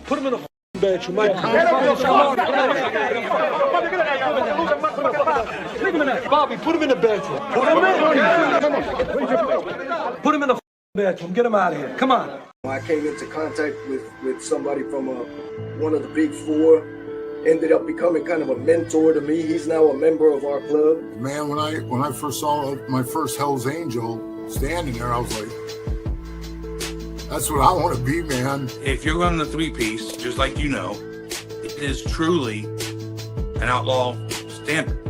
Put him in the bed, you might. Bobby, put him in the bedroom. Put him in the bedroom. Get him out of here. Come on. I came into contact with somebody from one of the big four. Ended up becoming kind of a mentor to me. He's now a member of our club. Man, when I first saw my first Hell's Angel standing there, I was like, that's what I want to be, man. If you're running a three-piece, just like you know, it is truly an outlaw standard.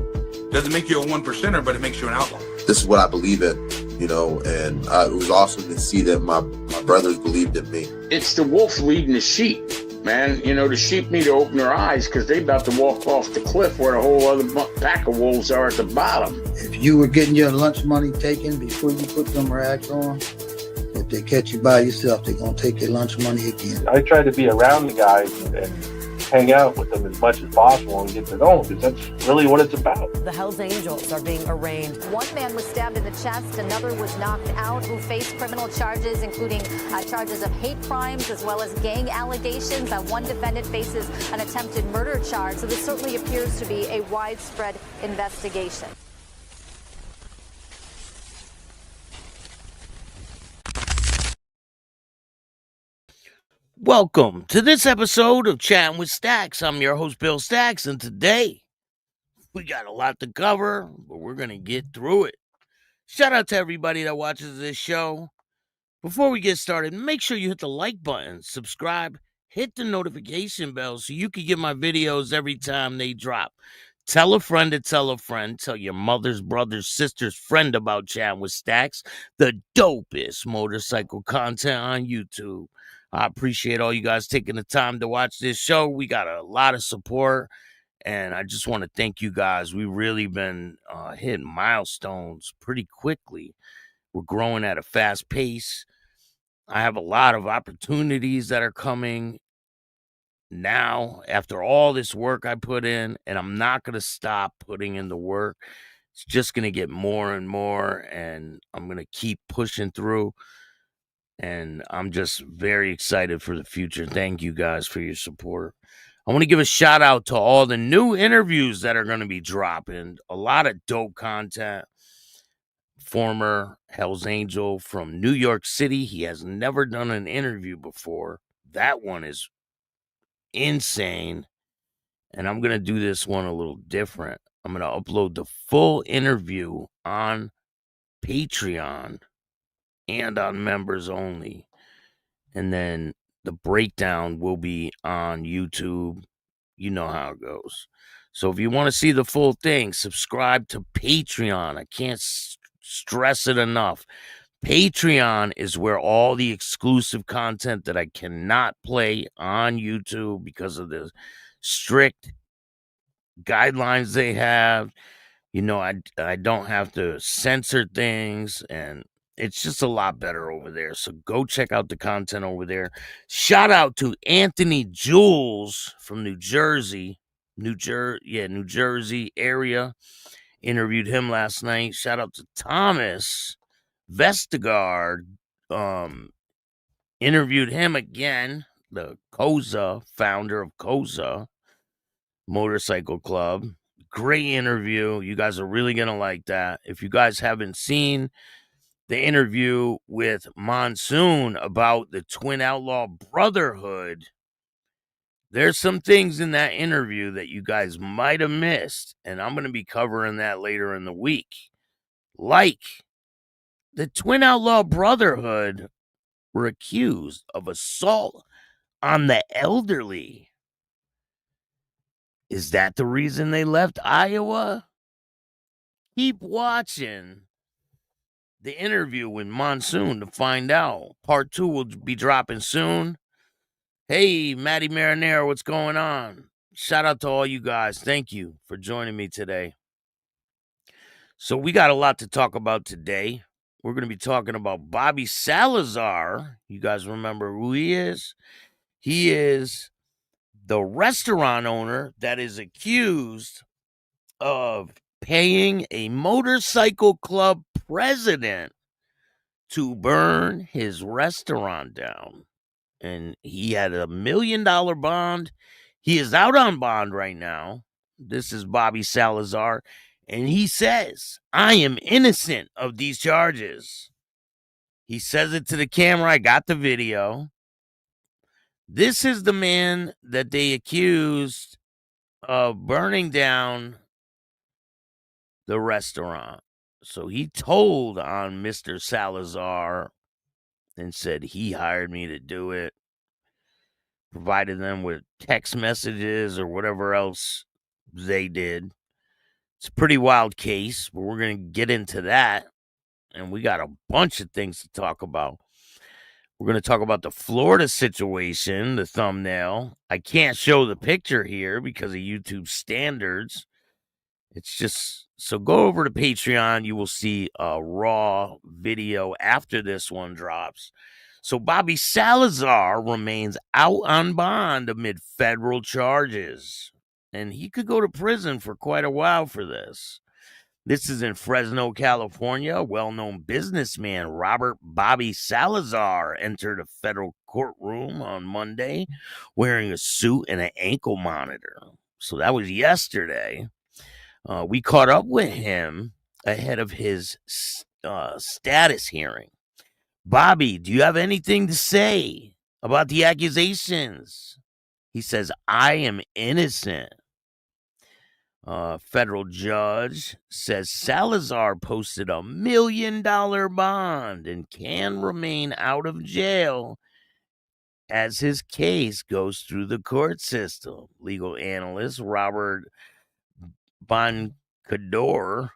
Doesn't make you a one-percenter, but it makes you an outlaw. This is what I believe in, you know, and it was awesome to see that my brothers believed in me. It's the wolf leading the sheep, man. You know, the sheep need to open their eyes because they're about to walk off the cliff where a whole other pack of wolves are at the bottom. If you were getting your lunch money taken before you put them rags on, if they catch you by yourself, they're going to take your lunch money again. I try to be around the guys and hang out with them as much as possible and get to know them, because that's really what it's about. The Hells Angels are being arraigned. One man was stabbed in the chest, another was knocked out, who faced criminal charges, including charges of hate crimes as well as gang allegations. One defendant faces an attempted murder charge, so this certainly appears to be a widespread investigation. Welcome to this episode of Chatting with Stacks. I'm your host, Bill Stacks, and today we got a lot to cover, but we're going to get through it. Shout out to everybody that watches this show. Before we get started, make sure you hit the like button, subscribe, hit the notification bell so you can get my videos every time they drop. Tell a friend to tell a friend. Tell your mother's, brother's, sister's friend about Chatting with Stacks, the dopest motorcycle content on YouTube. I appreciate all you guys taking the time to watch this show. We got a lot of support, and I just want to thank you guys. We've really been hitting milestones pretty quickly. We're growing at a fast pace. I have a lot of opportunities that are coming now after all this work I put in, and I'm not going to stop putting in the work. It's just going to get more and more, and I'm going to keep pushing through. And I'm just very excited for the future. Thank you guys for your support. I want to give a shout out to all the new interviews that are going to be dropping. A lot of dope content. Former Hells Angel from New York City. He has never done an interview before. That one is insane. And I'm going to do this one a little different. I'm going to upload the full interview on Patreon and on members only. And then the breakdown will be on YouTube. You know how it goes. So if you want to see the full thing, subscribe to Patreon. I can't stress it enough. Patreon is where all the exclusive content that I cannot play on YouTube because of the strict guidelines they have. You know, I don't have to censor things, and it's just a lot better over there. So go check out the content over there. Shout out to Anthony Jules from New Jersey. New Jersey area. Interviewed him last night. Shout out to Thomas Vestergaard. Interviewed him again. The Koza, founder of Koza Motorcycle Club. Great interview. You guys are really going to like that. If you guys haven't seen the interview with Monsoon about the Twin Outlaw Brotherhood, there's some things in that interview that you guys might have missed, and I'm going to be covering that later in the week. Like, the Twin Outlaw Brotherhood were accused of assault on the elderly. Is that the reason they left Iowa? Keep watching the interview with Monsoon to find out. Part 2 will be dropping soon. Hey, Matty Marinero, what's going on? Shout out to all you guys. Thank you for joining me today. So we got a lot to talk about today. We're going to be talking about Bobby Salazar. You guys remember who he is? He is the restaurant owner that is accused of paying a motorcycle club president to burn his restaurant down. and he had $1 million bond. He is out on bond right now. This is Bobby Salazar, and he says, I am innocent of these charges. He says it to the camera. I got the video. This is the man that they accused of burning down the restaurant. So he told on Mr. Salazar and said he hired me to do it, provided them with text messages or whatever else they did. It's a pretty wild case, but we're going to get into that. And we got a bunch of things to talk about. We're going to talk about the Florida situation, the thumbnail. I can't show the picture here because of YouTube standards. It's just, so go over to Patreon. You will see a raw video after this one drops. So Bobby Salazar remains out on bond amid federal charges. And he could go to prison for quite a while for this. This is in Fresno, California. Well-known businessman Robert Bobby Salazar entered a federal courtroom on Monday wearing a suit and an ankle monitor. So that was yesterday. We caught up with him ahead of his status hearing. Bobby, do you have anything to say about the accusations? He says, I am innocent. Federal judge says Salazar posted $1 million bond and can remain out of jail as his case goes through the court system. Legal analyst Robert Boncador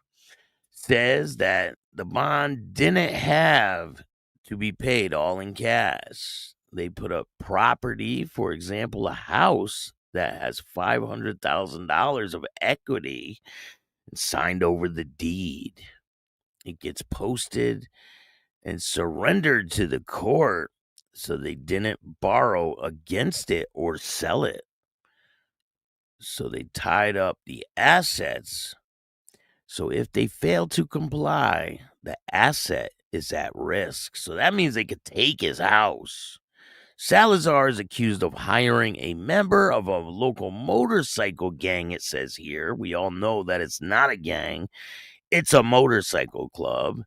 says that the bond didn't have to be paid all in cash. They put up property, for example, a house that has $500,000 of equity and signed over the deed. It gets posted and surrendered to the court so they didn't borrow against it or sell it. So they tied up the assets. So if they fail to comply, the asset is at risk. So that means they could take his house. Salazar is accused of hiring a member of a local motorcycle gang, it says here. We all know that it's not a gang. It's a motorcycle club.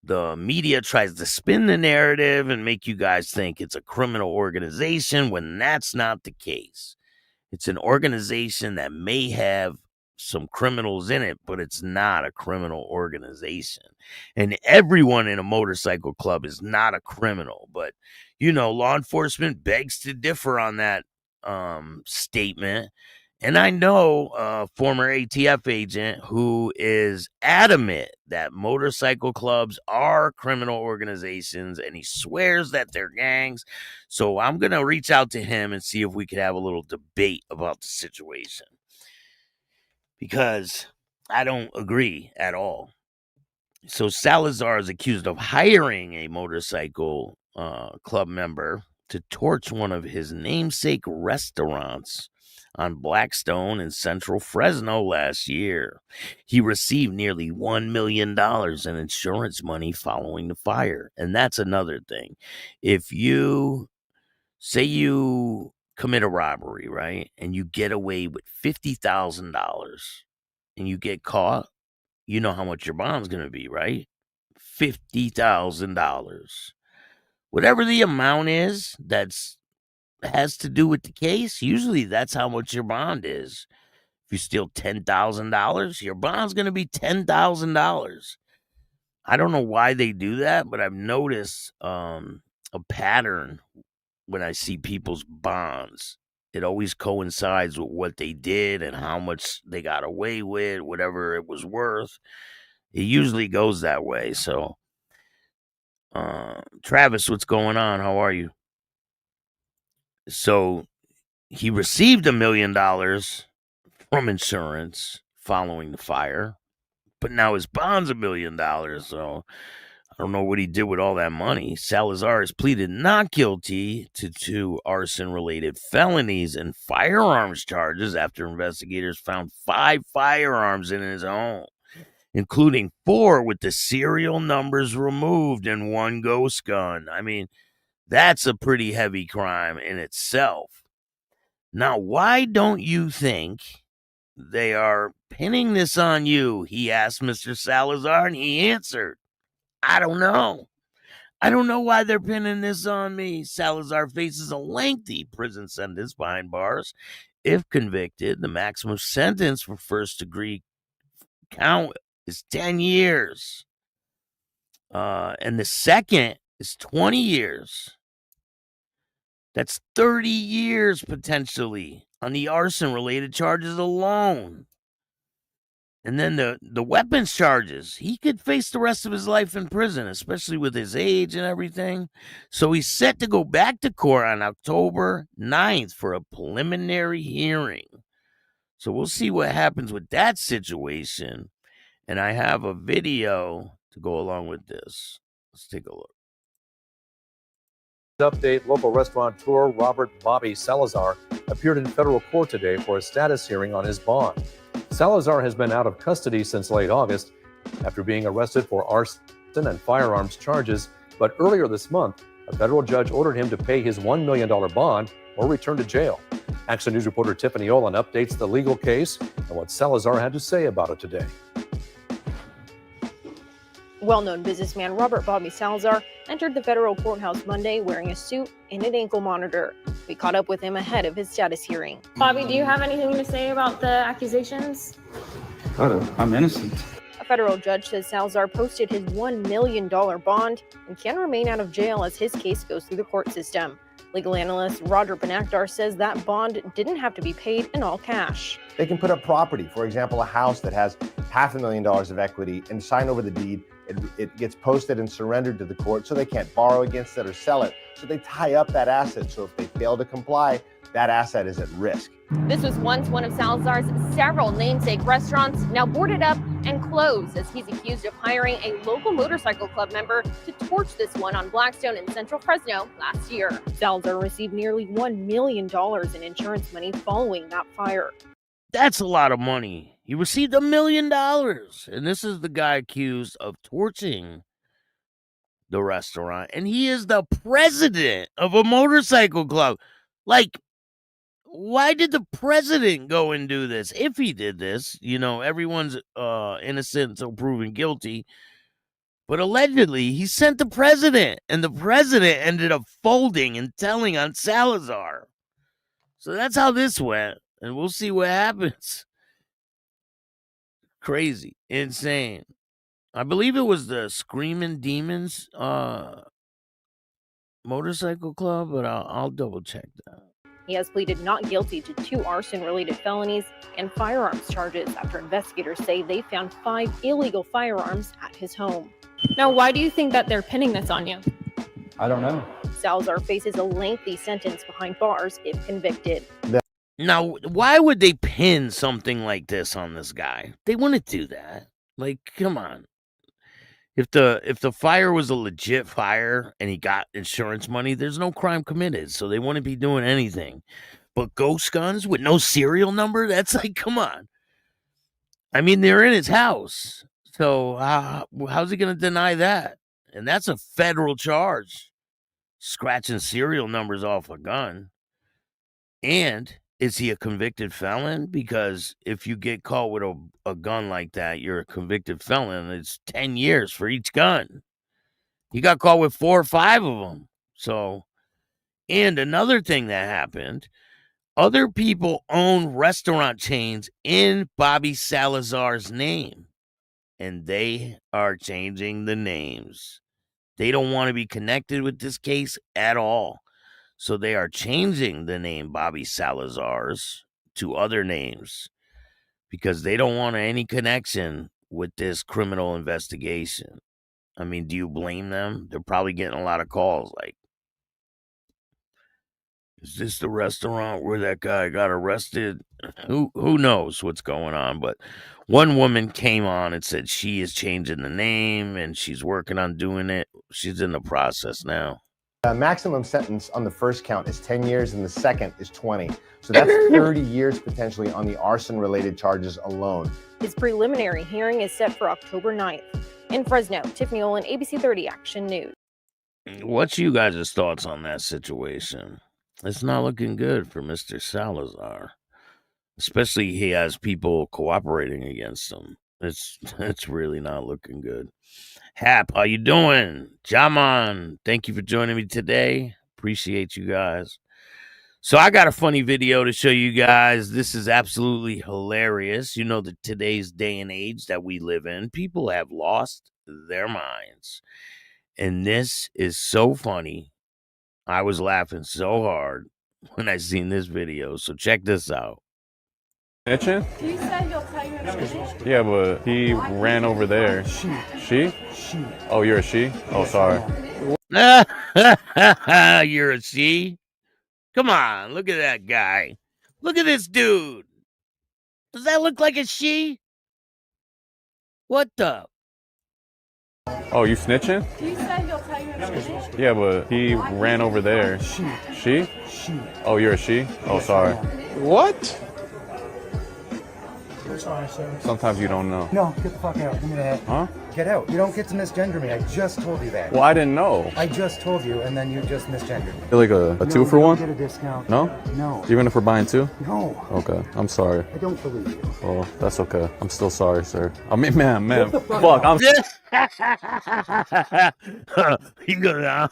The media tries to spin the narrative and make you guys think it's a criminal organization when that's not the case. It's an organization that may have some criminals in it, but it's not a criminal organization. And everyone in a motorcycle club is not a criminal, but you know, law enforcement begs to differ on that statement. And I know a former ATF agent who is adamant that motorcycle clubs are criminal organizations, and he swears that they're gangs. So I'm going to reach out to him and see if we could have a little debate about the situation, because I don't agree at all. So Salazar is accused of hiring a motorcycle club member to torch one of his namesake restaurants on Blackstone in central Fresno last year. He received nearly $1 million in insurance money following the fire. And that's another thing. If you say you commit a robbery, right, and you get away with $50,000 and you get caught, you know how much your bond's going to be, right? $50,000. Whatever the amount is that's has to do with the case, usually that's how much your bond is. If you steal $10,000, your bond's going to be $10,000. I don't know why they do that, but I've noticed a pattern when I see people's bonds. It always coincides with what they did and how much they got away with, whatever it was worth. It usually goes that way. So, Travis, what's going on? How are you? So he received $1 million from insurance following the fire, but now his bond's $1 million. So I don't know what he did with all that money. Salazar has pleaded not guilty to 2 arson-related felonies and firearms charges after investigators found 5 firearms in his home, including 4 with the serial numbers removed and 1 ghost gun. I mean, That's a pretty heavy crime in itself. Now, why don't you think they are pinning this on you? He asked Mr. Salazar, and he answered, I don't know. I don't know why they're pinning this on me. Salazar faces a lengthy prison sentence behind bars. If convicted, the maximum sentence for first-degree count is 10 years. And the second is 20 years. That's 30 years potentially on the arson-related charges alone. And then the weapons charges. He could face the rest of his life in prison, especially with his age and everything. So he's set to go back to court on October 9th for a preliminary hearing. So we'll see what happens with that situation. And I have a video to go along with this. Let's take a look. Update: local restaurateur Robert Bobby Salazar appeared in federal court today for a status hearing on his bond. Salazar has been out of custody since late August after being arrested for arson and firearms charges, but earlier this month, a federal judge ordered him to pay his $1 million bond or return to jail. Action News reporter Tiffany Olin updates the legal case and what Salazar had to say about it today. Well-known businessman Robert Bobby Salazar entered the federal courthouse Monday wearing a suit and an ankle monitor. We caught up with him ahead of his status hearing. Bobby, do you have anything to say about the accusations? I'm innocent. A federal judge says Salazar posted his $1 million bond and can remain out of jail as his case goes through the court system. Legal analyst Roger Benakdar says that bond didn't have to be paid in all cash. They can put up property, for example, a house that has $500,000 of equity, and sign over the deed. It gets posted and surrendered to the court, so they can't borrow against it or sell it. So they tie up that asset. So if they fail to comply, that asset is at risk. This was once one of Salazar's several namesake restaurants, now boarded up and closed as he's accused of hiring a local motorcycle club member to torch this one on Blackstone in central Fresno last year. Salazar received nearly $1 million in insurance money following that fire. That's a lot of money. He received $1 million. And this is the guy accused of torching the restaurant. And he is the president of a motorcycle club. Like, why did the president go and do this? If he did this, you know, everyone's innocent until proven guilty. But allegedly, he sent the president. And the president ended up folding and telling on Salazar. So that's how this went. And we'll see what happens. Crazy. Insane. I believe it was the Screaming Demons motorcycle club, but I'll double check that. He has pleaded not guilty to 2 arson-related felonies and firearms charges after investigators say they found 5 illegal firearms at his home. Now, why do you think that they're pinning this on you? I don't know. Salazar faces a lengthy sentence behind bars if convicted. Now, why would they pin something like this on this guy? They wouldn't do that. Like, come on. If the fire was a legit fire and he got insurance money, there's no crime committed, so they wouldn't be doing anything. But ghost guns with no serial number? That's like, come on. I mean, they're in his house. So how's he going to deny that? And that's a federal charge. Scratching serial numbers off a gun. And is he a convicted felon? Because if you get caught with a gun like that, you're a convicted felon. It's 10 years for each gun. He got caught with 4 or 5 of them. So, and another thing that happened, other people own restaurant chains in Bobby Salazar's name. And they are changing the names. They don't want to be connected with this case at all. So they are changing the name Bobby Salazar's to other names because they don't want any connection with this criminal investigation. I mean, do you blame them? They're probably getting a lot of calls like, is this the restaurant where that guy got arrested? Who knows what's going on? But one woman came on and said she is changing the name and she's working on doing it. She's in the process now. Maximum sentence on the first count is 10 years and the second is 20. So that's 30 years potentially on the arson-related charges alone. His preliminary hearing is set for October 9th. In Fresno, Tiffany Olin, ABC 30 Action News. What's you guys' thoughts on that situation? It's not looking good for Mr. Salazar. Especially he has people cooperating against him. It's really not looking good. Hap, how you doing? Jaman, thank you for joining me today. Appreciate you guys. So I got a funny video to show you guys. This is absolutely hilarious. You know that today's day and age that we live in, people have lost their minds. And this is so funny. I was laughing so hard when I seen this video. So check this out. Snitching? He said he'll tell you in a minute. Yeah, but he ran over there. She? Oh, you're a she? Oh, sorry. You're a she? Come on, look at that guy. Look at this dude. Does that look like a she? What the? Oh, you snitching? He said he'll tell you in a minute. Yeah, but he ran over there. She? Oh, you're a she? Oh, sorry. What? Sorry, sir. Sometimes you don't know. No, get the fuck out. Give me the hat. Huh? Get out. You don't get to misgender me. I just told you that. Well, I didn't know. I just told you, and then you just misgendered me. Like a two for one? Get a discount. No? No. Even if we're buying two? No. Okay, I'm sorry. I don't believe you. Well, that's okay. I'm still sorry, sir. I mean, man. Fuck, I'm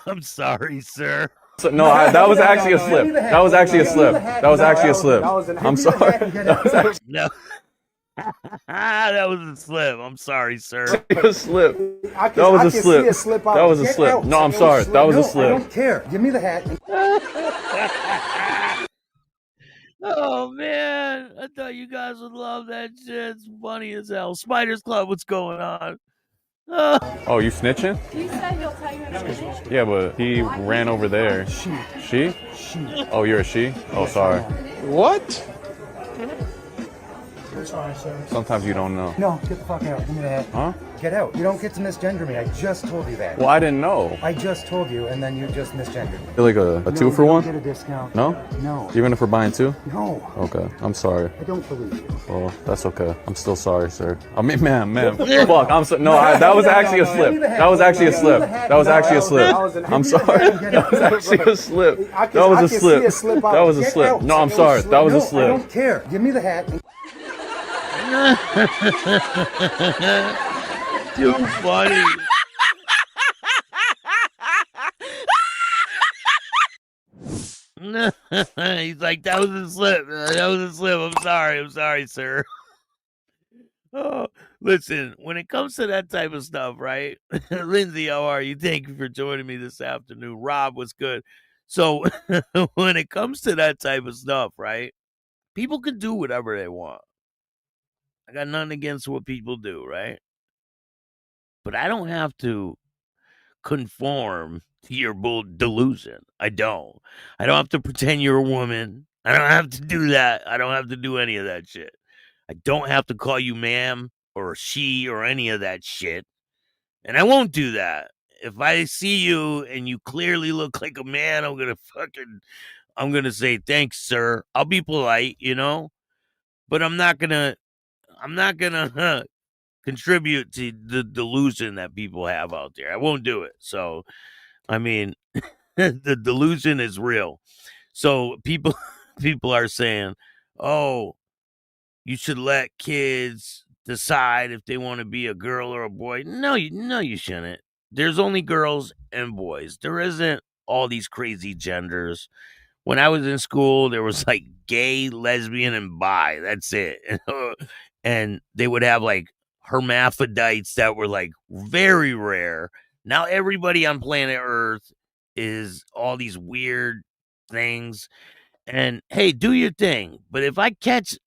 I'm sorry, sir. So, no, that was actually a slip. That was actually a slip. That was actually a slip. I'm sorry. No. That was a slip. I'm sorry, sir. That was a slip. That was a slip. That was a slip. No, I'm sorry. That was a slip. I don't care. Give me the hat. Oh man, I thought you guys would love that shit. It's funny as hell. Spiders Club, what's going on? Oh, you snitching? He said he'll tell you in a minute. Yeah, but he ran over there. She? Oh, you're a she? Oh, sorry. What? Sorry, sir. Sometimes you don't know. No, get the fuck out. Give me the hat. Huh? Get out. You don't get to misgender me. I just told you that. Well, I didn't know. I just told you, and then you just misgendered me. Like a two for one? Get a discount. No? No. Even if we're buying two? No. Okay, I'm sorry. I don't believe you. Well, that's okay. I'm still sorry, sir. I mean, man. Fuck, I'm so. No, that was actually a slip. That was actually a slip. That was actually a slip. I'm sorry. That was actually a slip. That was a slip. That was a slip. No, I'm sorry. That was a slip. I don't care. Give me the hat. Too funny. He's like, that was a slip. That was a slip. I'm sorry, sir. Oh, listen, when it comes to that type of stuff, right? Lindsay, how are you? Thank you for joining me this afternoon. Rob, what's good? So when it comes to that type of stuff, right? People can do whatever they want. I got nothing against what people do, right? But I don't have to conform to your bull delusion. I don't have to pretend you're a woman. I don't have to do that. I don't have to do any of that shit. I don't have to call you ma'am or she or any of that shit. And I won't do that. If I see you and you clearly look like a man, I'm going to say, thanks, sir. I'll be polite, but I'm not going to contribute to the delusion that people have out there. I won't do it. So, I mean, the delusion is real. So people are saying, oh, you should let kids decide if they want to be a girl or a boy. No, you shouldn't. There's only girls and boys. There isn't all these crazy genders. When I was in school, there was like gay, lesbian, and bi. That's it. And they would have like hermaphrodites that were like very rare. Now everybody on planet Earth is all these weird things. And hey, do your thing. But if I catch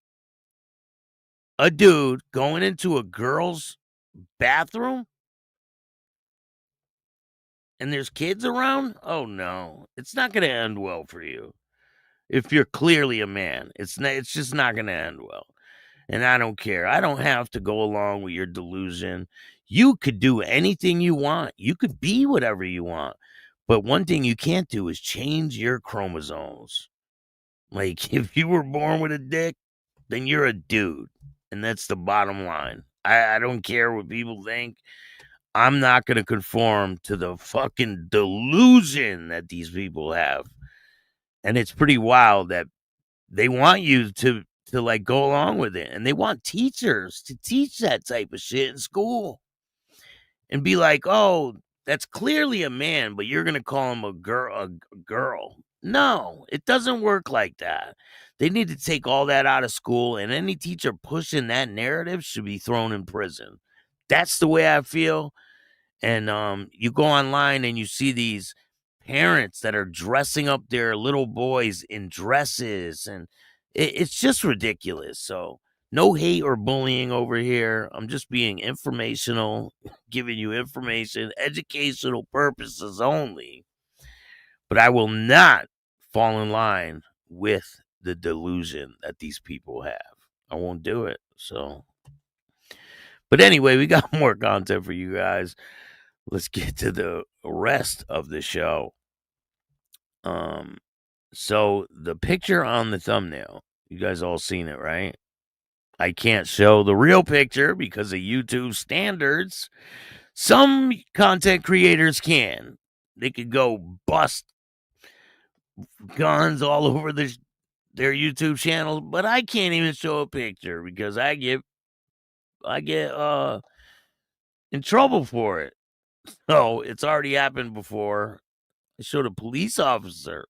a dude going into a girl's bathroom and there's kids around, oh no, it's not going to end well for you. If you're clearly a man, it's just not going to end well. And I don't care. I don't have to go along with your delusion. You could do anything you want. You could be whatever you want. But one thing you can't do is change your chromosomes. Like, if you were born with a dick, then you're a dude. And that's the bottom line. I don't care what people think. I'm not going to conform to the fucking delusion that these people have. And it's pretty wild that they want you to like go along with it. And they want teachers to teach that type of shit in school. And be like, oh, that's clearly a man, but you're going to call him a girl. No, it doesn't work like that. They need to take all that out of school, and any teacher pushing that narrative should be thrown in prison. That's the way I feel. And you go online and you see these parents that are dressing up their little boys in dresses, and it's just ridiculous. So no hate or bullying over here. I'm just being informational, giving you information, educational purposes only. But I will not fall in line with the delusion that these people have. I won't do it. So, but anyway, we got more content for you guys. Let's get to the rest of the show. So the picture on the thumbnail, you guys all seen it, right? I can't show the real picture because of YouTube standards. Some content creators can. They could go bust guns all over their YouTube channels, but I can't even show a picture because I get in trouble for it. So it's already happened before. I showed a police officer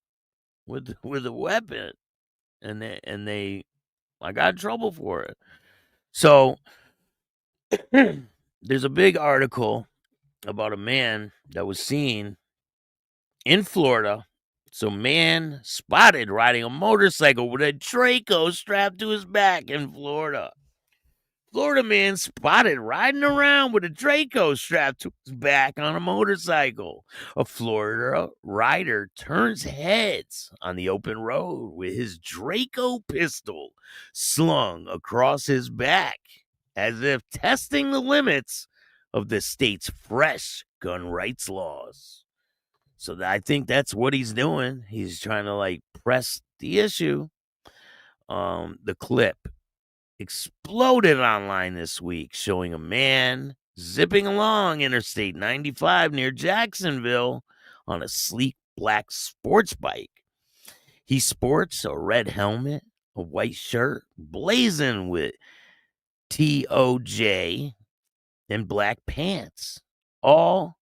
with a weapon, and I got in trouble for it. So there's a big article about a man that was seen in Florida. So man spotted riding a motorcycle with a Draco strapped to his back in Florida. Florida man spotted riding around with a Draco strapped to his back on a motorcycle. A Florida rider turns heads on the open road with his Draco pistol slung across his back, as if testing the limits of the state's fresh gun rights laws. So I think that's what he's doing. He's trying to like press the issue. The clip exploded online this week, showing a man zipping along Interstate 95 near Jacksonville on a sleek black sports bike. He sports a red helmet, a white shirt, blazoned with TOJ, and black pants, all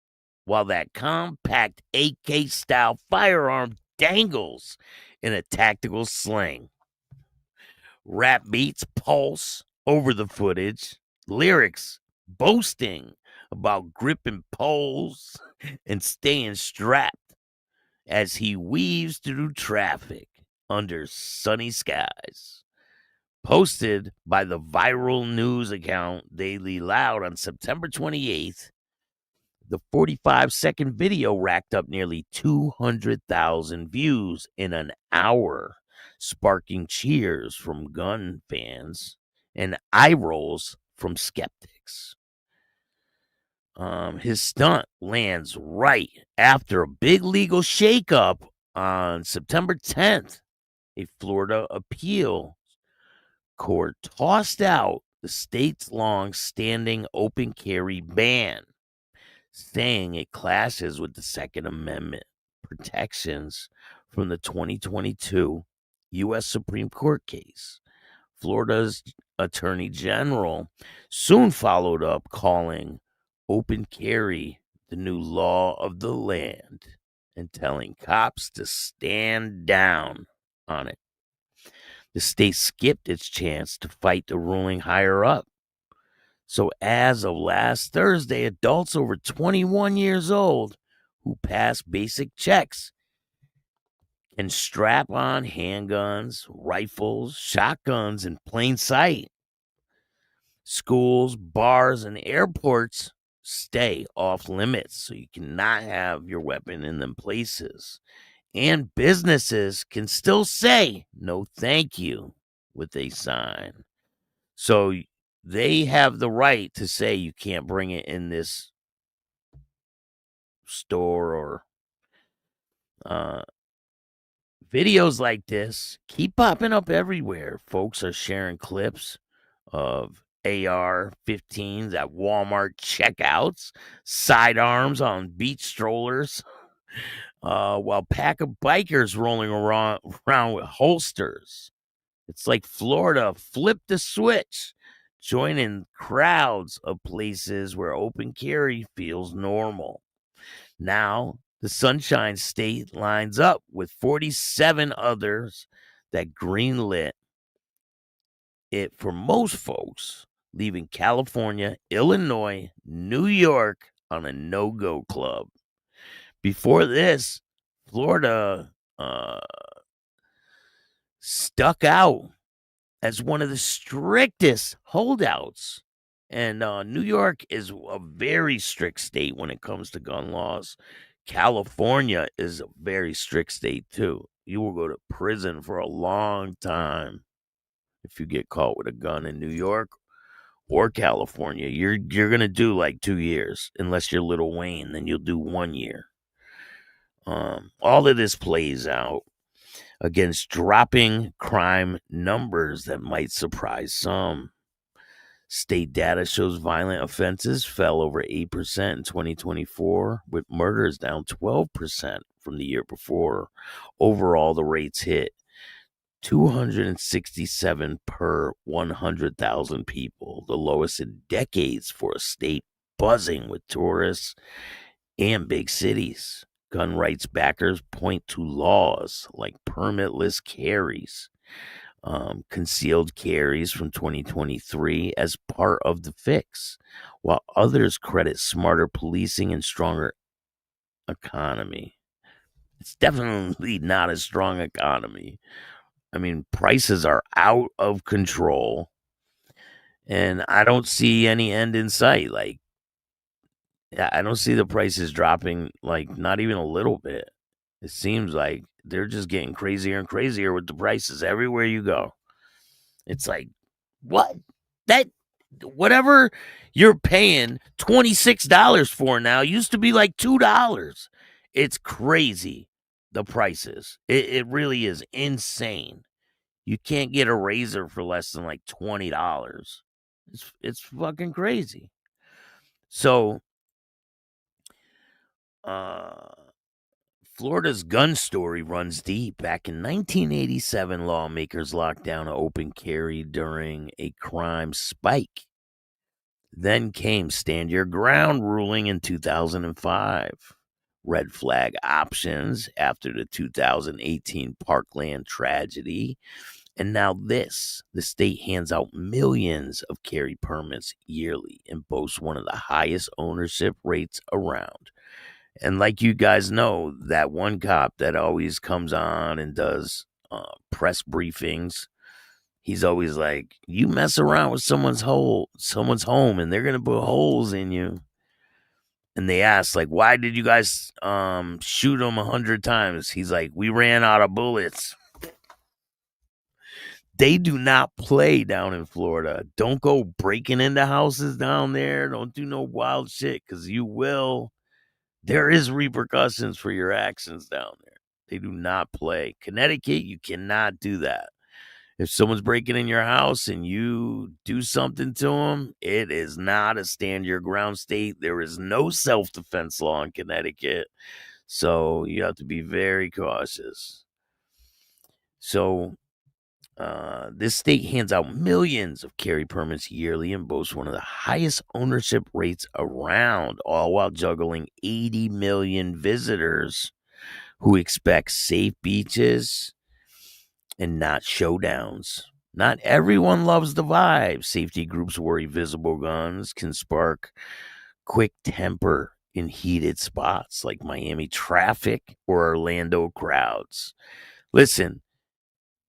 while that compact AK-style firearm dangles in a tactical sling. Rap beats pulse over the footage, lyrics boasting about gripping poles and staying strapped as he weaves through traffic under sunny skies. Posted by the viral news account DailyLoud on September 28th, the 45-second video racked up nearly 200,000 views in an hour, sparking cheers from gun fans and eye rolls from skeptics. His stunt lands right after a big legal shakeup on September 10th. A Florida appeal court tossed out the state's long-standing open carry ban, saying it clashes with the Second Amendment protections from the 2022 U.S. Supreme Court case. Florida's Attorney General soon followed up, calling open carry the new law of the land and telling cops to stand down on it. The state skipped its chance to fight the ruling higher up. So as of last Thursday, adults over 21 years old who pass basic checks can strap on handguns, rifles, shotguns in plain sight. Schools, bars, and airports stay off limits, so you cannot have your weapon in them places. And businesses can still say no thank you with a sign. So they have the right to say you can't bring it in this store. Or videos like this keep popping up everywhere. Folks are sharing clips of AR-15s at Walmart checkouts, sidearms on beach strollers, while pack of bikers rolling around with holsters. It's like Florida flipped the switch, joining crowds of places where open carry feels normal. Now, the Sunshine State lines up with 47 others that greenlit it for most folks, leaving California, Illinois, New York on a no-go club. Before this, Florida stuck out as one of the strictest holdouts. And New York is a very strict state when it comes to gun laws. California is a very strict state, too. You will go to prison for a long time if you get caught with a gun in New York or California. You're going to do like 2 years, unless you're Lil Wayne, then you'll do 1 year. All of this plays out against dropping crime numbers that might surprise some. State data shows violent offenses fell over 8% in 2024, with murders down 12% from the year before. Overall, the rates hit 267 per 100,000 people, the lowest in decades for a state buzzing with tourists and big cities. Gun rights backers point to laws like permitless carries, concealed carries from 2023 as part of the fix, while others credit smarter policing and stronger economy. It's definitely not a strong economy. I mean, prices are out of control, and I don't see any end in sight. Like, I don't see the prices dropping, like, not even a little bit. It seems like they're just getting crazier and crazier with the prices everywhere you go. It's like, what? That, whatever you're paying $26 for now used to be like $2. It's crazy, the prices. It really is insane. You can't get a razor for less than like $20. It's fucking crazy. So, Florida's gun story runs deep. Back in 1987, lawmakers locked down open carry during a crime spike. Then came stand your ground ruling in 2005. Red flag options after the 2018 Parkland tragedy. And now this, the state hands out millions of carry permits yearly and boasts one of the highest ownership rates around. And like you guys know, that one cop that always comes on and does press briefings, he's always like, you mess around with someone's home and they're going to put holes in you. And they ask, like, why did you guys shoot him 100 times? He's like, we ran out of bullets. They do not play down in Florida. Don't go breaking into houses down there. Don't do no wild shit, because you will. There is repercussions for your actions down there. They do not play. Connecticut, you cannot do that. If someone's breaking in your house and you do something to them, it is not a stand your ground state. There is no self-defense law in Connecticut. So you have to be very cautious. So this state hands out millions of carry permits yearly and boasts one of the highest ownership rates around, all while juggling 80 million visitors who expect safe beaches and not showdowns. Not everyone loves the vibe. Safety groups worry visible guns can spark quick temper in heated spots like Miami traffic or Orlando crowds. Listen,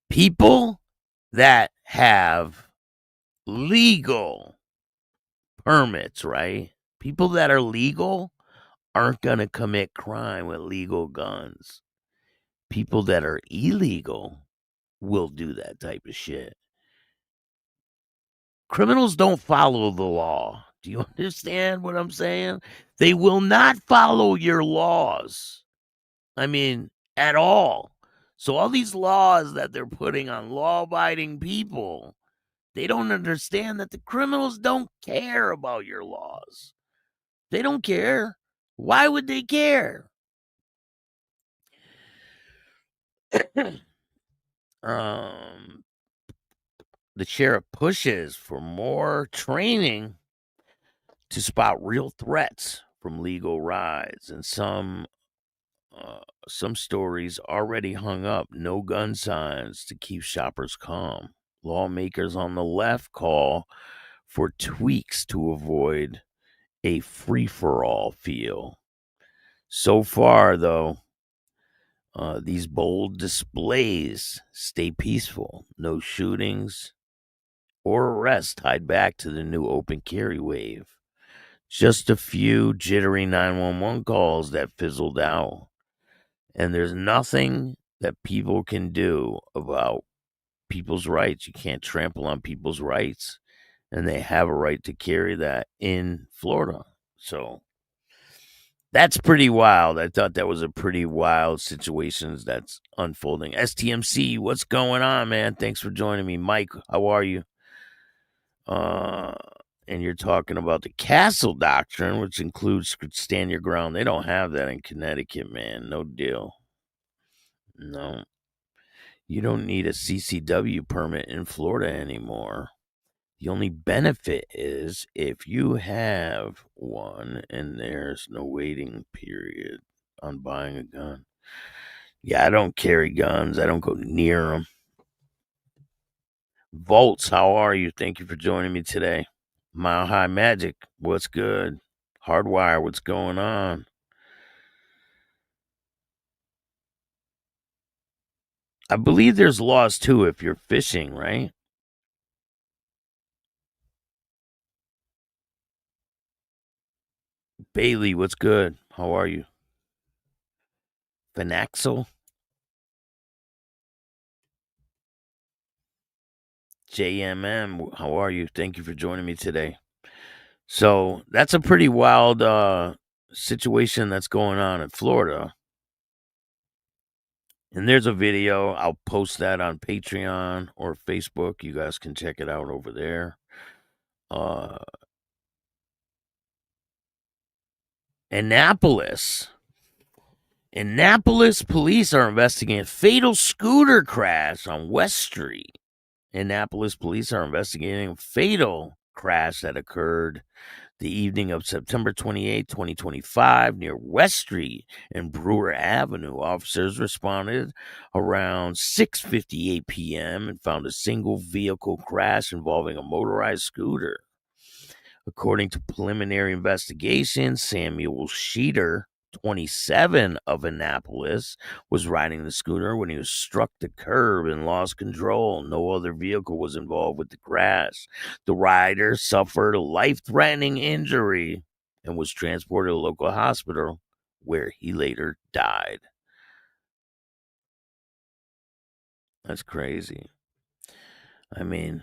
people that have legal permits, right? People that are legal aren't going to commit crime with legal guns. People that are illegal will do that type of shit. Criminals don't follow the law. Do you understand what I'm saying? They will not follow your laws. I mean, at all. So all these laws that they're putting on law-abiding people, They don't understand that the criminals don't care about your laws. They don't care. Why would they care? The sheriff pushes for more training to spot real threats from legal rides, and some stories already hung up no gun signs to keep shoppers calm. Lawmakers on the left call for tweaks to avoid a free-for-all feel. So far, though, these bold displays stay peaceful. No shootings or arrests tied back to the new open carry wave. Just a few jittery 911 calls that fizzled out. And there's nothing that people can do about people's rights. You can't trample on people's rights. And they have a right to carry that in Florida. So that's pretty wild. I thought that was a pretty wild situation that's unfolding. STMC, what's going on, man? Thanks for joining me. Mike, how are you? And you're talking about the castle doctrine, which includes stand your ground. They don't have that in Connecticut, man. No deal. No. You don't need a CCW permit in Florida anymore. The only benefit is if you have one and there's no waiting period on buying a gun. Yeah, I don't carry guns. I don't go near them. Volts, how are you? Thank you for joining me today. Mile High Magic, what's good? Hardwire, what's going on? I believe there's laws too if you're fishing, right? Bailey, what's good? How are you? Finaxel? JMM, how are you? Thank you for joining me today. So that's a pretty wild situation that's going on in Florida. And there's a video. I'll post that on Patreon or Facebook. You guys can check it out over there. Annapolis police are investigating a fatal scooter crash on West Street. Annapolis police are investigating a fatal crash that occurred the evening of September 28, 2025, near West Street and Brewer Avenue. Officers responded around 6:58 p.m. and found a single vehicle crash involving a motorized scooter. According to preliminary investigation, Samuel Sheeter, 27, of Annapolis, was riding the scooter when he was struck the curb and lost control. No other vehicle was involved with the crash. The rider suffered a life-threatening injury and was transported to a local hospital where he later died. That's crazy. I mean,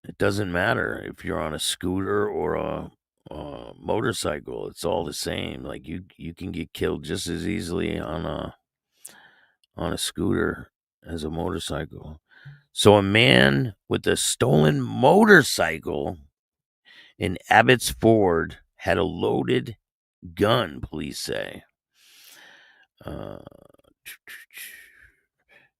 it doesn't matter if you're on a scooter or a motorcycle. It's all the same. Like you can get killed just as easily on a scooter as a motorcycle. So a man with a stolen motorcycle in Abbotsford had a loaded gun, police say.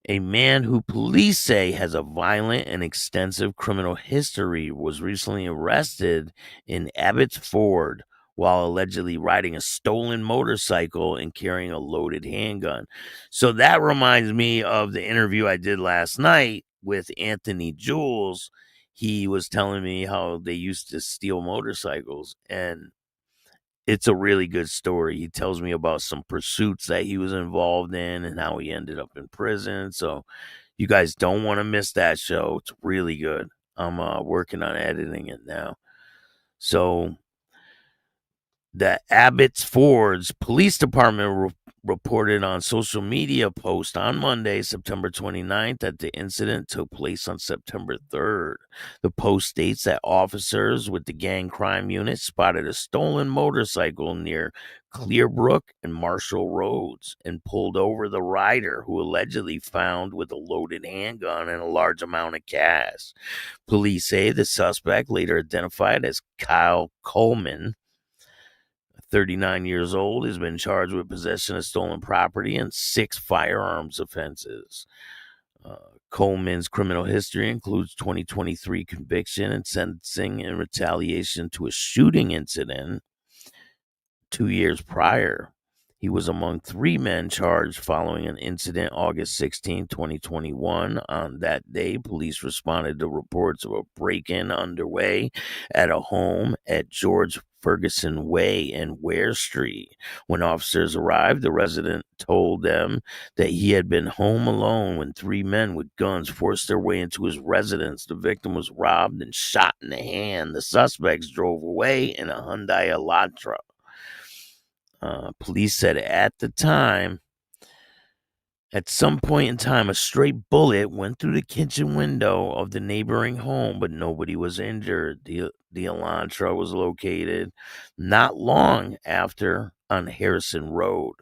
A man who police say has a violent and extensive criminal history was recently arrested in Abbotsford while allegedly riding a stolen motorcycle and carrying a loaded handgun. So that reminds me of the interview I did last night with Anthony Jules. He was telling me how they used to steal motorcycles, and it's a really good story. He tells me about some pursuits that he was involved in and how he ended up in prison. So you guys don't want to miss that show. It's really good. I'm working on editing it now. So the Abbotsford's police department reported on social media post on Monday, September 29th, that the incident took place on September 3rd. The post states that officers with the gang crime unit spotted a stolen motorcycle near Clearbrook and Marshall Roads and pulled over the rider, who allegedly found with a loaded handgun and a large amount of cash. Police say the suspect, later identified as Kyle Coleman, 39 years old, has been charged with possession of stolen property and 6 firearms offenses. Coleman's criminal history includes 2023 conviction and sentencing in retaliation to a shooting incident 2 years prior. He was among 3 men charged following an incident August 16, 2021. On that day, police responded to reports of a break-in underway at a home at George Ferguson Way and Ware Street. When officers arrived, the resident told them that he had been home alone when 3 men with guns forced their way into his residence. The victim was robbed and shot in the hand. The suspects drove away in a Hyundai Elantra. Police said at some point in time, a stray bullet went through the kitchen window of the neighboring home, but nobody was injured. The Elantra was located not long after on Harrison Road.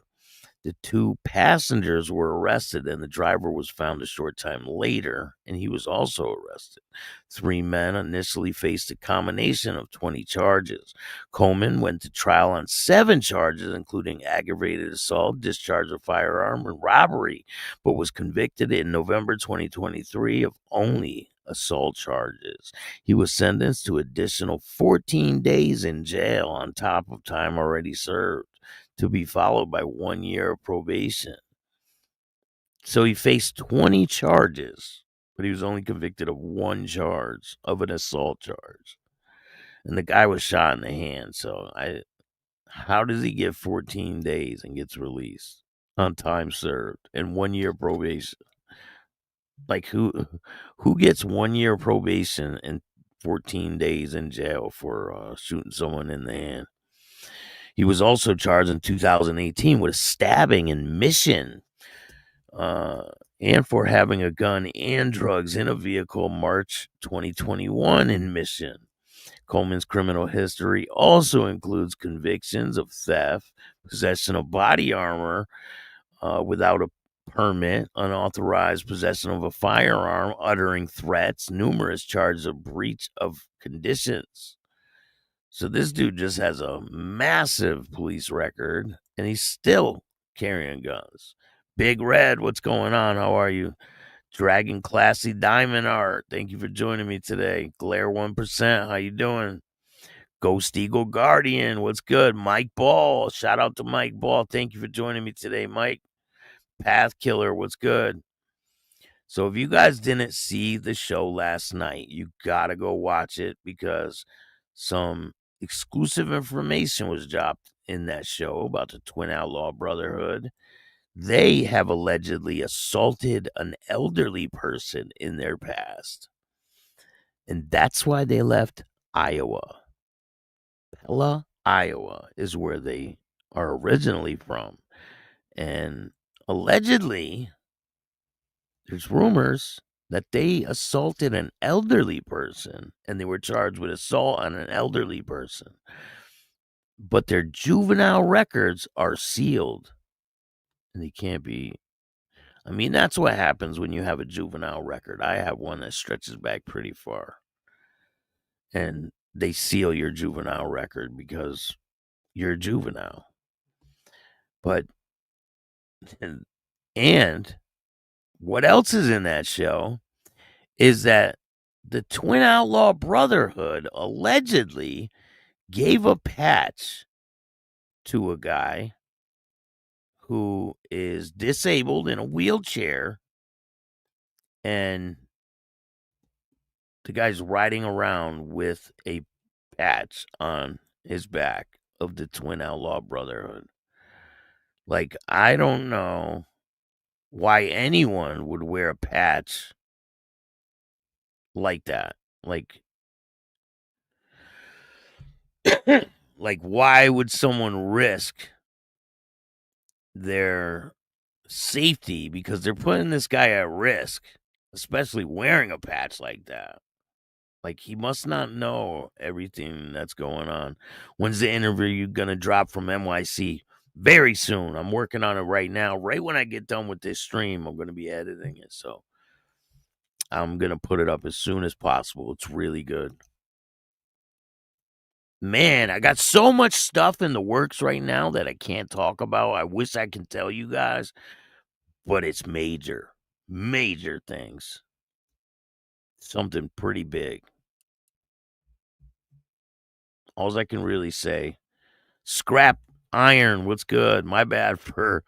The 2 passengers were arrested, and the driver was found a short time later, and he was also arrested. 3 men initially faced a combination of 20 charges. Coleman went to trial on 7 charges, including aggravated assault, discharge of firearm, and robbery, but was convicted in November 2023 of only assault charges. He was sentenced to additional 14 days in jail on top of time already served, to be followed by 1 year of probation. So he faced 20 charges, but he was only convicted of 1 charge, of an assault charge. And the guy was shot in the hand. So how does he get 14 days and gets released on time served and 1 year probation? Like who gets 1 year probation and 14 days in jail for shooting someone in the hand? He was also charged in 2018 with a stabbing in Mission, and for having a gun and drugs in a vehicle March 2021 in Mission. Coleman's criminal history also includes convictions of theft, possession of body armor without a permit, unauthorized possession of a firearm, uttering threats, numerous charges of breach of conditions. So this dude just has a massive police record, and he's still carrying guns. Big Red, what's going on? How are you? Dragon Classy Diamond Art, thank you for joining me today. Glare 1%, how you doing? Ghost Eagle Guardian, what's good? Mike Ball, shout out to Mike Ball. Thank you for joining me today, Mike. Path Killer, what's good? So if you guys didn't see the show last night, you gotta go watch it, because some exclusive information was dropped in that show about the Twin Outlaw Brotherhood. They have allegedly assaulted an elderly person in their past, and that's why they left Iowa. Pella, Iowa is where they are originally from, and allegedly there's rumors that they assaulted an elderly person, and they were charged with assault on an elderly person. But their juvenile records are sealed, and they can't be. I mean, that's what happens when you have a juvenile record. I have one that stretches back pretty far, and they seal your juvenile record because you're a juvenile. But, and what else is in that show is that the Twin Outlaw Brotherhood allegedly gave a patch to a guy who is disabled in a wheelchair, and the guy's riding around with a patch on his back of the Twin Outlaw Brotherhood. Like, I don't know why anyone would wear a patch like that. Like, why would someone risk their safety because they're putting this guy at risk, especially wearing a patch like that. Like, he must not know everything that's going on. When's the interview gonna drop from NYC? Very soon. I'm working on it right now. Right when I get done with this stream, I'm gonna be editing it. So I'm gonna put it up as soon as possible. It's really good. Man, I got so much stuff in the works right now that I can't talk about. I wish I can tell you guys, but it's major things. Something pretty big. All I can really say, scrap iron, what's good? My bad for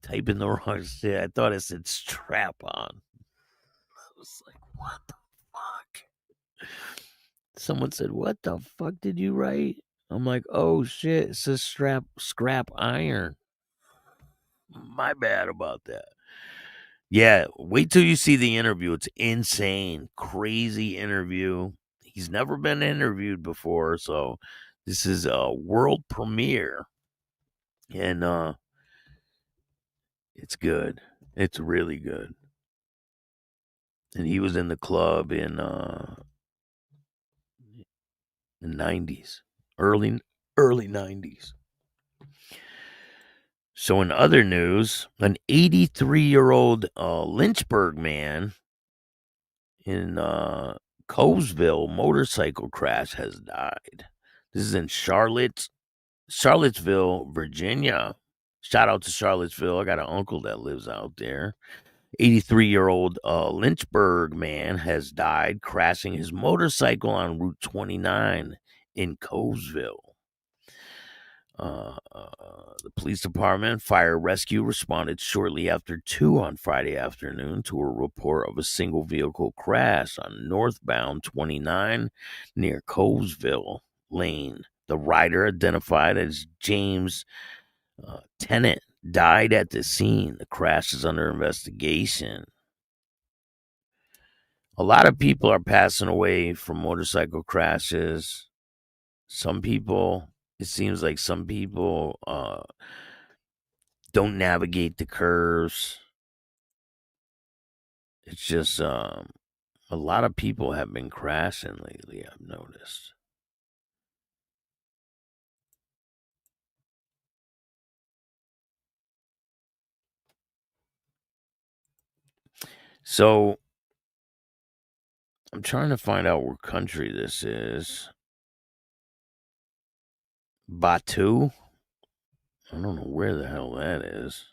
typing the wrong shit. I thought it said strap on. I was like, what the fuck? Someone said, what the fuck did you write? I'm like, oh shit, it says scrap iron. My bad about that. Yeah, wait till you see the interview. It's insane. Crazy interview. He's never been interviewed before, so this is a world premiere. And it's good. It's really good. And he was in the club in the 90s. Early 90s. So in other news, an 83-year-old Lynchburg man in Covesville motorcycle crash has died. This is in Charlottesville, Virginia. Shout out to Charlottesville. I got an uncle that lives out there. 83-year-old Lynchburg man has died crashing his motorcycle on Route 29 in Covesville. The police department, fire rescue responded shortly after 2 on Friday afternoon to a report of a single vehicle crash on northbound 29 near Covesville Lane. The rider, identified as James Tennant, died at the scene. The crash is under investigation. A lot of people are passing away from motorcycle crashes. It seems like some people don't navigate the curves. It's just a lot of people have been crashing lately, I've noticed. So I'm trying to find out what country this is. Batu? I don't know where the hell that is.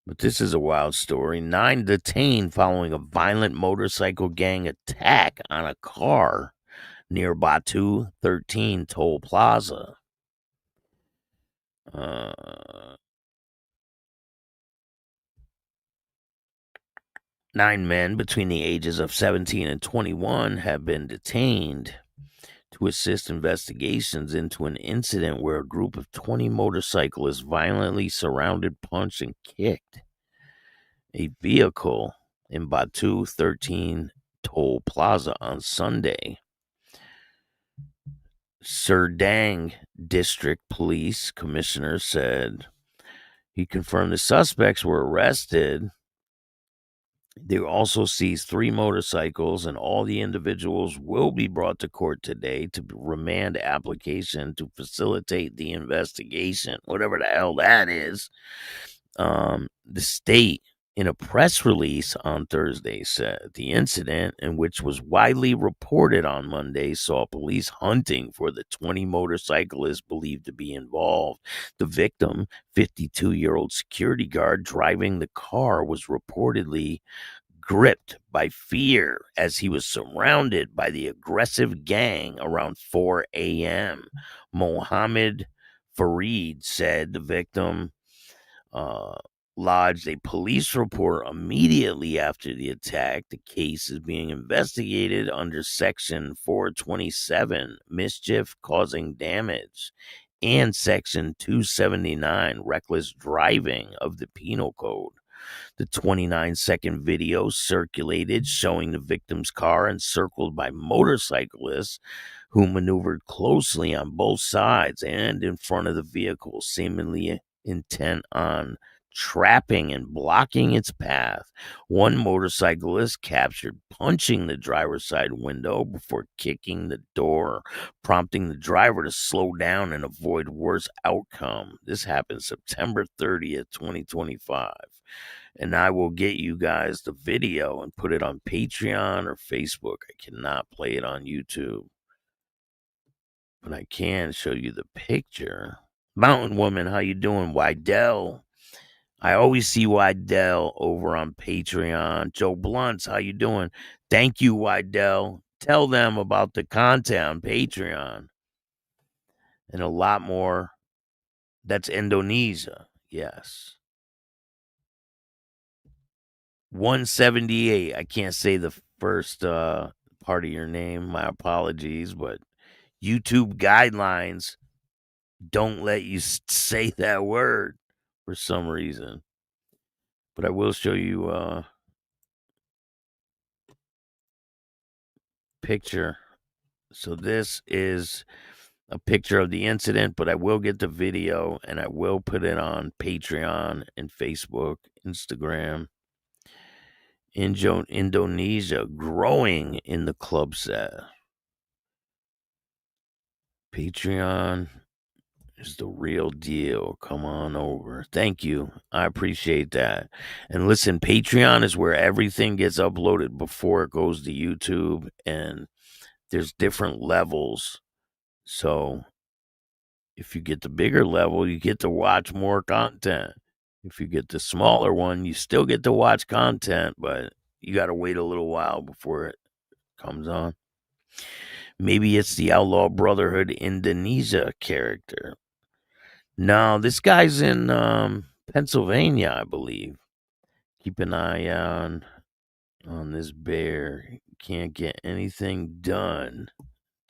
But this is a wild story. 9 detained following a violent motorcycle gang attack on a car near Batu 13 Toll Plaza. 9 men between the ages of 17 and 21 have been detained to assist investigations into an incident where a group of 20 motorcyclists violently surrounded, punched, and kicked a vehicle in Batu 13 Toll Plaza on Sunday. Serdang District Police Commissioner said he confirmed the suspects were arrested. They also seized 3 motorcycles, and all the individuals will be brought to court today to remand application to facilitate the investigation, whatever the hell that is. The state, in a press release on Thursday, said the incident, in which was widely reported on Monday, saw police hunting for the 20 motorcyclists believed to be involved. The victim, 52-year-old security guard driving the car, was reportedly gripped by fear as he was surrounded by the aggressive gang around 4 a.m. Mohammed Farid said the victim lodged a police report immediately after the attack. The case is being investigated under Section 427, mischief causing damage, and Section 279, reckless driving of the Penal Code. The 29-second video circulated showing the victim's car encircled by motorcyclists who maneuvered closely on both sides and in front of the vehicle, seemingly intent on trapping and blocking its path. One motorcyclist captured punching the driver's side window before kicking the door, prompting the driver to slow down and avoid worse outcome. This happened September 30th, 2025. And I will get you guys the video and put it on Patreon or Facebook. I cannot play it on YouTube, but I can show you the picture. Mountain Woman, how you doing? Wydell. I always see Wydell over on Patreon. Joe Blunts, how you doing? Thank you, Wydell. Tell them about the content on Patreon. And a lot more. That's Indonesia. Yes. 178. I can't say the first part of your name. My apologies, but YouTube guidelines don't let you say that word for some reason. But I will show you a picture. So this is a picture of the incident, but I will get the video and I will put it on Patreon and Facebook, Instagram. Indonesia growing in the club set. Patreon is the real deal. Come on over. Thank you. I appreciate that. And listen, Patreon is where everything gets uploaded before it goes to YouTube, and there's different levels. So if you get the bigger level, you get to watch more content. If you get the smaller one, you still get to watch content, but you got to wait a little while before it comes on. Maybe it's the Outlaw Brotherhood Indonesia character. No, this guy's in Pennsylvania, I believe. Keep an eye on this bear. Can't get anything done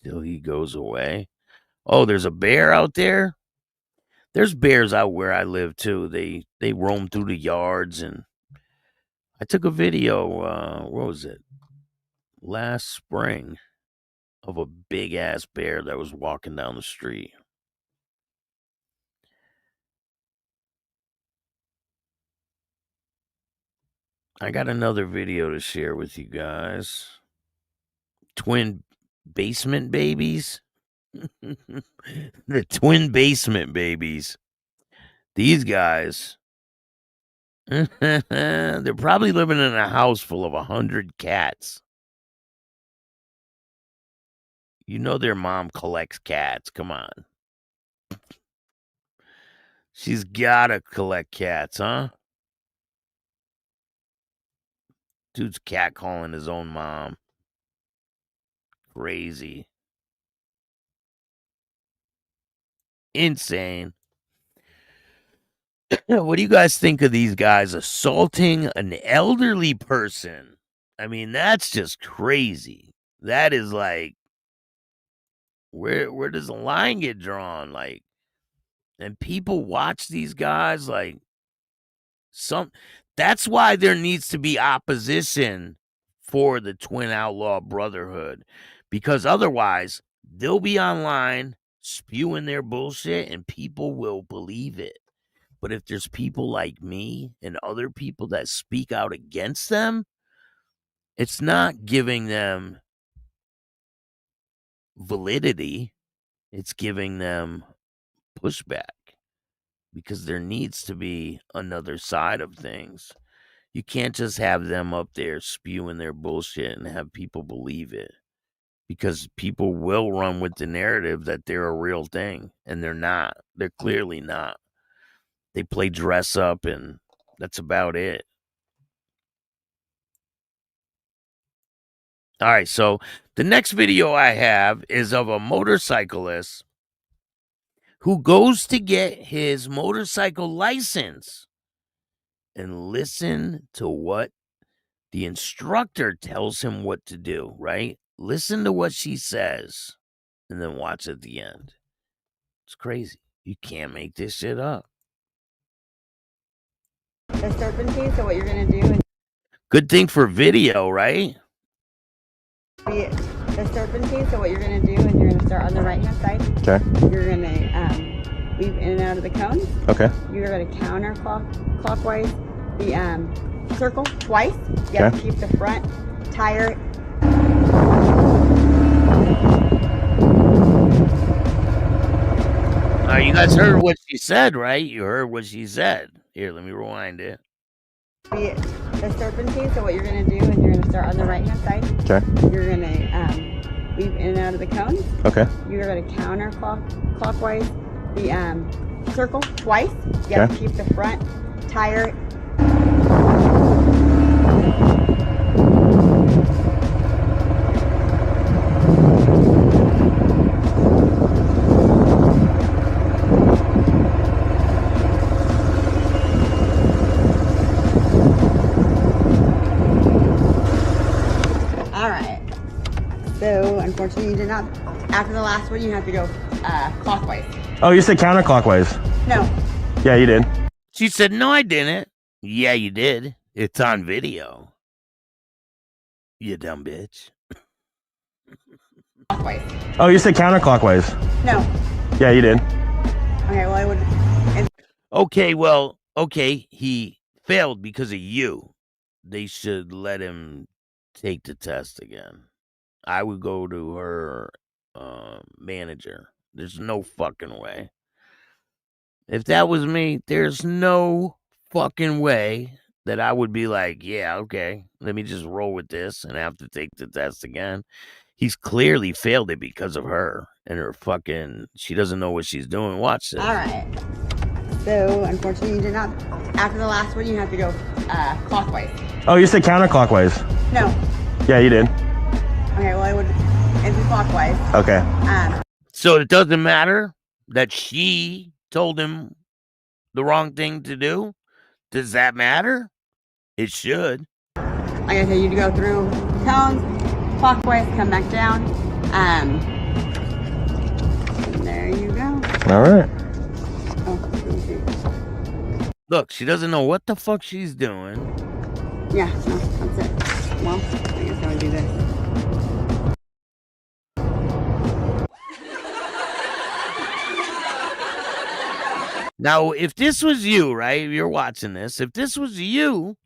till he goes away. Oh, there's a bear out there? There's bears out where I live, too. They roam through the yards, and I took a video, what was it? Last spring of a big-ass bear that was walking down the street. I got another video to share with you guys. Twin basement babies. The twin basement babies. These guys, they're probably living in a house full of 100 cats. You know their mom collects cats. Come on. She's gotta collect cats, huh? Dude's catcalling his own mom. Crazy. Insane. What do you guys think of these guys assaulting an elderly person? I mean, that's just crazy. That is like, where does the line get drawn? Like, and people watch these guys like that's why there needs to be opposition for the Twin Outlaw Brotherhood, because otherwise they'll be online spewing their bullshit and people will believe it. But if there's people like me and other people that speak out against them, it's not giving them validity. It's giving them pushback, because there needs to be another side of things. You can't just have them up there spewing their bullshit and have people believe it, because people will run with the narrative that they're a real thing, and they're not. They're clearly not. They play dress up, and that's about it. All right, so the next video I have is of a motorcyclist who goes to get his motorcycle license, and listen to what the instructor tells him what to do, right? Listen to what she says, and then watch at the end. It's crazy. You can't make this shit up. The serpentine, so what you're going to do is Good thing for video, right? the serpentine, so what you're going to do is you're going to start on the right hand side. Okay. You're going to weave in and out of the cones. Okay. You're going to counter clockwise the circle twice. You have to keep the front tire. You guys heard what she said, right? You heard what she said. Here, let me rewind it. The serpentine. So what you're going to do is you're going to start on the right hand side. Okay. You're going to weave in and out of the cones. Okay. You're going to counter clockwise the circle twice. You have to keep the front tire. So, unfortunately, you did not. After the last one, you have to go clockwise. Oh, you said counterclockwise. No. Yeah, you did. She said, no, I didn't. Yeah, you did. It's on video. You dumb bitch. Clockwise. Oh, you said counterclockwise. No. Yeah, you did. Okay, well, I would. Okay, he failed because of you. They should let him take the test again. I would go to her manager. There's no fucking way. If that was me, there's no fucking way that I would be like, yeah, okay, let me just roll with this and have to take the test again. He's clearly failed it because of her and her fucking, she doesn't know what she's doing. Watch this. All right. So, unfortunately, you did not. After the last one, you have to go clockwise. Oh, you said counterclockwise. No. Yeah, you did. Okay, well, I would. It's clockwise. Okay. So it doesn't matter that she told him the wrong thing to do? Does that matter? It should. Like I said, you go through cones, clockwise, come back down. And there you go. All right. Oh, look, she doesn't know what the fuck she's doing. Yeah, no, that's it. Well, I guess I would do this. Now, if this was you, right? You're watching this. If this was you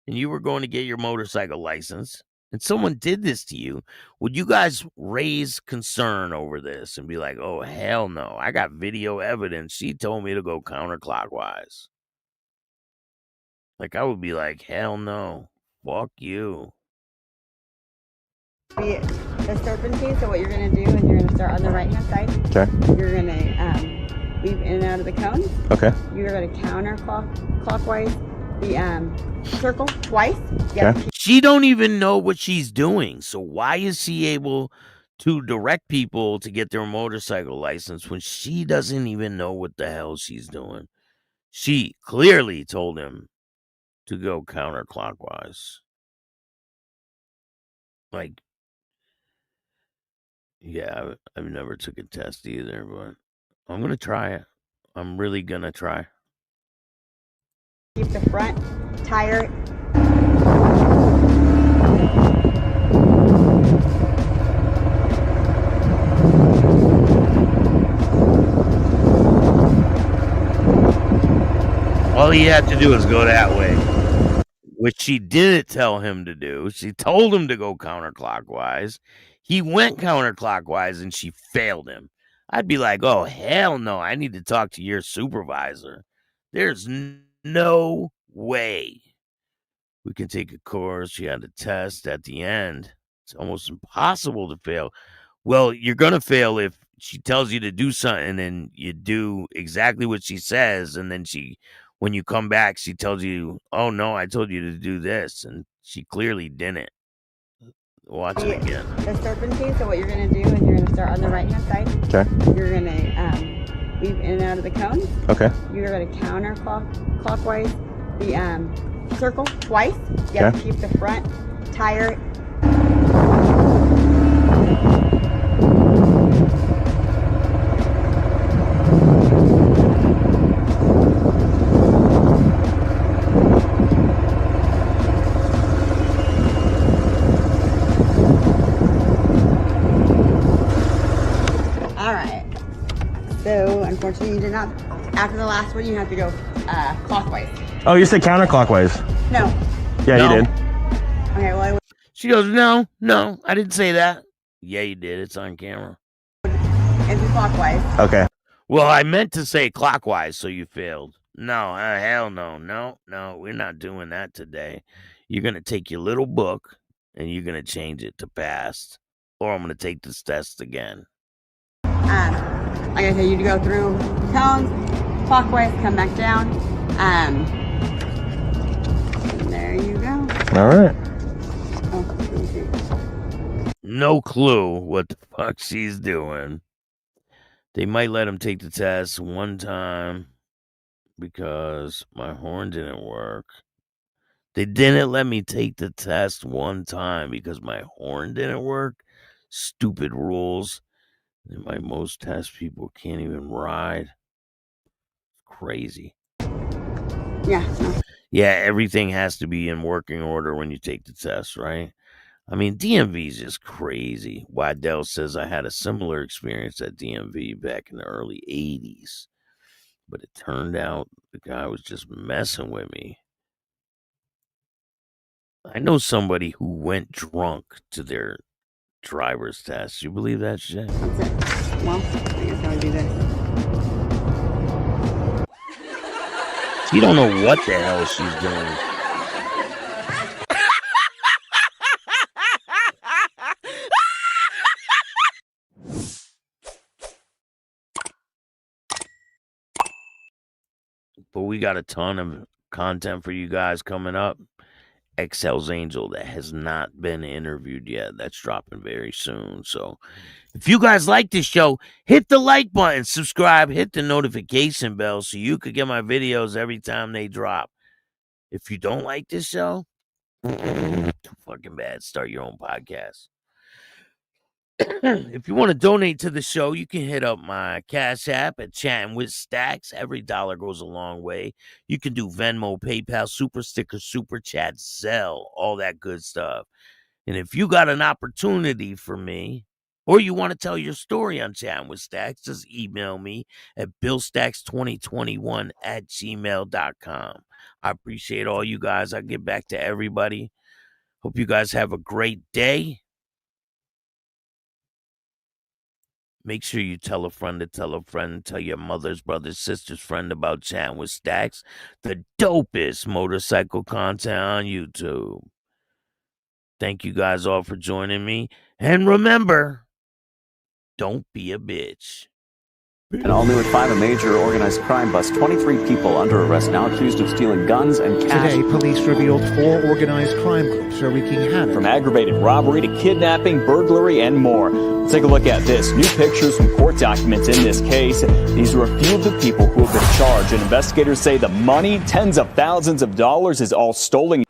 and you were going to get your motorcycle license and someone did this to you, would you guys raise concern over this and be like, oh, hell no. I got video evidence. She told me to go counterclockwise. Like, I would be like, hell no. Fuck you. The serpentine. So what you're going to do is you're going to start on the right hand side. Okay. You're going to weave in and out of the cones. Okay. You're going to counter clockwise the circle twice. Okay. She don't even know what she's doing. So why is she able to direct people to get their motorcycle license when she doesn't even know what the hell she's doing? She clearly told him to go counterclockwise. Like, yeah, I've never took a test either, but I'm going to try it. I'm really going to try. Keep the front tire. All he had to do is go that way, which she didn't tell him to do. She told him to go counterclockwise. He went counterclockwise and she failed him. I'd be like, oh, hell no. I need to talk to your supervisor. There's no way we can take a course. You had a test at the end. It's almost impossible to fail. Well, you're going to fail if she tells you to do something and you do exactly what she says. And then when you come back, she tells you, oh, no, I told you to do this. And she clearly didn't. Watch it again. The serpentine. So what you're going to do is you're going to start on the right hand side. Okay. You're going to weave in and out of the cones. Okay. You're going to counter clockwise the circle twice. You have to keep the front tire. Unfortunately, you did not. After the last one, you have to go clockwise. Oh, you said counterclockwise. No. Yeah, No. you did. Okay, well, She goes, no, I didn't say that. Yeah, you did. It's on camera. it's clockwise. Okay. Well, I meant to say clockwise, so you failed. No, hell no. No, we're not doing that today. You're going to take your little book and you're going to change it to past, or I'm going to take this test again. Like I said, you go through tones, clockwise, come back down. There you go. All right. Oh, let me see. No clue what the fuck she's doing. They might let him take the test one time because my horn didn't work. They didn't let me take the test one time because my horn didn't work. Stupid rules. And by most test people can't even ride. Crazy. Yeah. Yeah, everything has to be in working order when you take the test, right? I mean, DMV is just crazy. Waddell says I had a similar experience at DMV back in the early 80s. But it turned out the guy was just messing with me. I know somebody who went drunk to their driver's test. You believe that shit? That's it. Well, I guess I would do this. You don't know what the hell she's doing. But we got a ton of content for you guys coming up. XL's Angel that has not been interviewed yet. That's dropping very soon. So if you guys like this show, hit the like button, subscribe, hit the notification bell so you could get my videos every time they drop. If you don't like this show, too fucking bad. Start your own podcast. If you want to donate to the show, you can hit up my Cash App at Chatting with Stacks. Every dollar goes a long way. You can do Venmo, PayPal, Super Sticker, Super Chat, Zelle, all that good stuff. And if you got an opportunity for me, or you want to tell your story on Chatting with Stacks, just email me at billstacks2021@gmail.com. I appreciate all you guys. I'll get back to everybody. Hope you guys have a great day. Make sure you tell a friend to tell a friend, tell your mother's, brother's, sister's friend about Chatting with Stacks, the dopest motorcycle content on YouTube. Thank you guys all for joining me. And remember, don't be a bitch. And all new at 5, a major organized crime bust. 23 people under arrest now accused of stealing guns and cash. Today, police revealed 4 organized crime groups are wreaking havoc. From aggravated robbery to kidnapping, burglary, and more. Let's take a look at this. New pictures from court documents in this case. These are a few of the people who have been charged. And investigators say the money, tens of thousands of dollars, is all stolen.